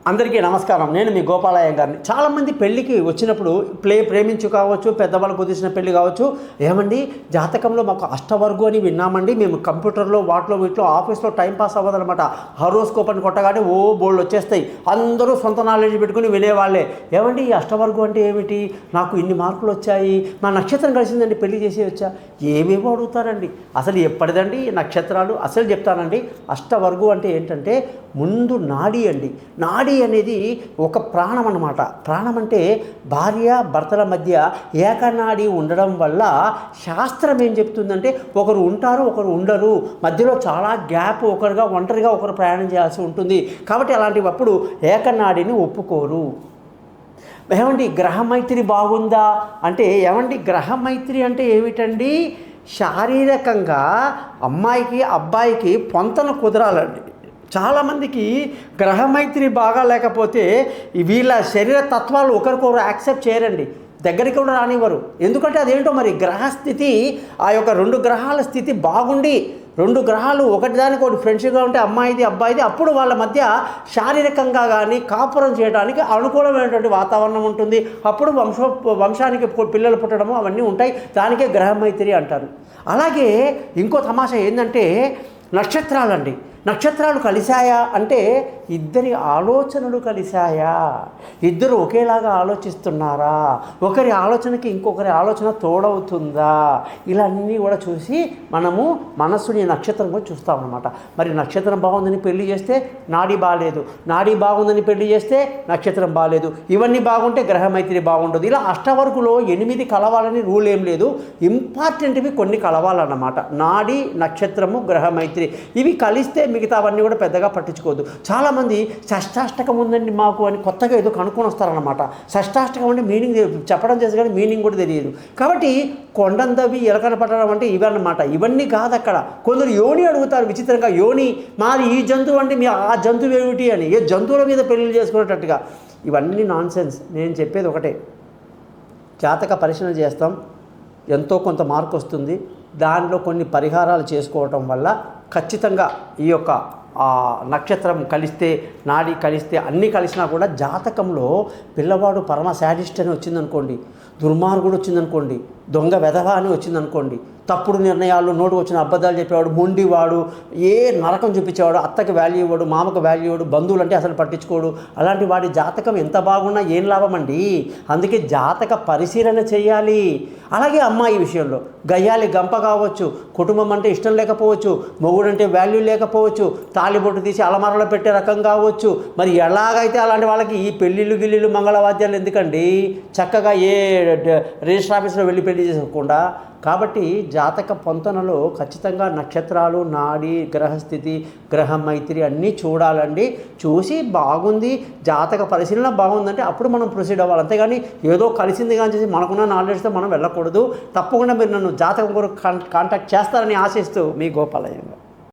అందరికీ నమస్కారం. నేను మీ గోపాలయ్య గారిని. చాలామంది పెళ్ళికి వచ్చినప్పుడు ప్రేమించు కావచ్చు, పెద్దవాళ్ళు కుదిసిన పెళ్ళి కావచ్చు, ఏమండి జాతకంలో మాకు అష్టవర్గు అని విన్నామండి, మేము కంప్యూటర్లో వీటిలో ఆఫీస్లో టైంపాస్ అవ్వదనమాట. హారోస్కోప్ అని కొట్టగానే బోల్డ్ వచ్చేస్తాయి. అందరూ సొంత నాలెడ్జ్ పెట్టుకుని వినేవాళ్ళే. ఏమండి ఈ అష్టవర్గు అంటే ఏమిటి, నాకు ఇన్ని మార్కులు వచ్చాయి, నా నక్షత్రం కలిసిందండి, పెళ్లి చేసేయచ్చా, ఏమేమో అడుగుతారండి. అసలు ఎప్పటిదండి నక్షత్రాలు? అసలు చెప్తానండి. అష్టవర్గు అంటే ఏంటంటే ముందు నాడి అండి. నాడి అనేది ఒక ప్రాణం అన్నమాట. ప్రాణం అంటే భార్య భర్తల మధ్య ఏకనాడి ఉండడం వల్ల శాస్త్రం ఏం చెప్తుందంటే ఒకరు ఉంటారు, ఒకరు ఉండరు, మధ్యలో చాలా గ్యాప్, ఒంటరిగా ఒకరు ప్రయాణం చేయాల్సి ఉంటుంది. కాబట్టి అలాంటివప్పుడు ఏకనాడిని ఒప్పుకోరు. ఏమండి గ్రహమైత్రి బాగుందా అంటే, ఏమండి గ్రహమైత్రి అంటే ఏమిటండి? శారీరకంగా అమ్మాయికి అబ్బాయికి పొంతన కుదరాలండి. చాలామందికి గ్రహమైత్రి బాగా లేకపోతే వీళ్ళ శరీర తత్వాలు ఒకరికొకరు యాక్సెప్ట్ చేయరండి, దగ్గరికి కూడా రానివ్వరు. ఎందుకంటే అదేంటో మరి గ్రహస్థితి, ఆ యొక్క రెండు గ్రహాల స్థితి బాగుండి, రెండు గ్రహాలు ఒకటిదానికొకటి ఫ్రెండ్షిప్గా ఉంటే అమ్మాయిది అబ్బాయిది, అప్పుడు వాళ్ళ మధ్య శారీరకంగా కానీ కాపురం చేయడానికి అనుకూలమైనటువంటి వాతావరణం ఉంటుంది. అప్పుడు వంశానికి పిల్లలు పుట్టడము అవన్నీ ఉంటాయి. దానికే గ్రహమైత్రి అంటారు. అలాగే ఇంకో తమాషా ఏంటంటే నక్షత్రాలండి. నక్షత్రాలు కలిశాయా అంటే ఇద్దరి ఆలోచనలు కలిశాయా, ఇద్దరు ఒకేలాగా ఆలోచిస్తున్నారా, ఒకరి ఆలోచనకి ఇంకొకరి ఆలోచన తోడవుతుందా, ఇలా అన్నీ కూడా చూసి మనము మనస్సుని నక్షత్రం కూడా చూస్తామన్నమాట. మరి నక్షత్రం బాగుందని పెళ్లి చేస్తే నాడీ బాగాలేదు, నాడీ బాగుందని పెళ్లి చేస్తే నక్షత్రం బాగాలేదు, ఇవన్నీ బాగుంటే గ్రహమైత్రి బాగుండదు. ఇలా అష్టవర్గులో 8 కలవాలని రూల్ ఏం లేదు. ఇంపార్టెంట్వి కొన్ని కలవాలన్నమాట. నాడీ, నక్షత్రము, గ్రహమైత్రి ఇవి కలిస్తే మిగతా అవన్నీ కూడా పెద్దగా పట్టించుకోవద్దు. చాలామంది షష్టాష్టకం ఉందండి మాకు అని కొత్తగా ఏదో కనుక్కొని వస్తారనమాట. షష్టాష్టకం అంటే మీనింగ్ చెప్పడం చేసి కానీ మీనింగ్ కూడా తెలియదు. కాబట్టి కొండందవి ఎలకన పట్టడం అంటే ఇవన్నమాట. ఇవన్నీ కాదు అక్కడ. కొందరు యోని అడుగుతారు విచిత్రంగా, యోని మాది ఈ జంతువు అంటే మీ ఆ జంతువు ఏమిటి అని, ఏ జంతువుల మీద పెళ్లి చేసుకునేటట్టుగా. ఇవన్నీ నాన్ సెన్స్. నేను చెప్పేది ఒకటే, జాతక పరిశీలన చేస్తాం, ఎంతో కొంత మార్కు వస్తుంది. దానిలో కొన్ని పరిహారాలు చేసుకోవటం వల్ల ఖచ్చితంగా ఈ యొక్క నక్షత్రం కలిస్తే, నాడి కలిస్తే, అన్నీ కలిసినా కూడా జాతకంలో పిల్లవాడు పరమ శాడిస్ట్ అని వచ్చిందనుకోండి, దుర్మార్గుడు వచ్చిందనుకోండి, దొంగ వెధవ అని వచ్చిందనుకోండి, తప్పుడు నిర్ణయాలు, నోటు వచ్చిన అబద్ధాలు చెప్పేవాడు, మొండివాడు, ఏ నరకం చూపించేవాడు, అత్తకి వాల్యూ ఇవ్వడు, మామకు వాల్యూ ఇవ్వడు, బంధువులు అంటే అసలు పట్టించుకోడు, అలాంటి వాడి జాతకం ఎంత బాగున్నా ఏం లాభం అండి. అందుకే జాతక పరిశీలన చేయాలి. అలాగే అమ్మాయి విషయంలో గయ్యాలి గంప కావచ్చు, కుటుంబం అంటే ఇష్టం లేకపోవచ్చు, మొగుడంటే వాల్యూ లేకపోవచ్చు, తాలిబొట్టు తీసి అలమారలో పెట్టే రకం కావచ్చు. మరి ఎలాగైతే అలాంటి వాళ్ళకి ఈ పెళ్ళిళ్ళు మంగళవాద్యాలు ఎందుకండి, చక్కగా ఏ రిజిస్టర్ ఆఫీస్లో వెళ్ళి పెళ్లి చేసుకోకుండా. కాబట్టి జాతక పొంతనలో ఖచ్చితంగా నక్షత్రాలు, నాడి, గ్రహస్థితి, గ్రహమైత్రి అన్నీ చూడాలండి. చూసి బాగుంది, జాతక పరిశీలన బాగుందంటే అప్పుడు మనం ప్రొసీడ్ అవ్వాలి. అంతేగాని ఏదో కలిసింది కానీ చేసి మనకున్న నాలెడ్జ్తో మనం వెళ్ళకూడదు. తప్పకుండా మీరు నన్ను జాతకం కొరకు కాంటాక్ట్ చేస్తారని ఆశిస్తూ మీ గోపాలయ్య.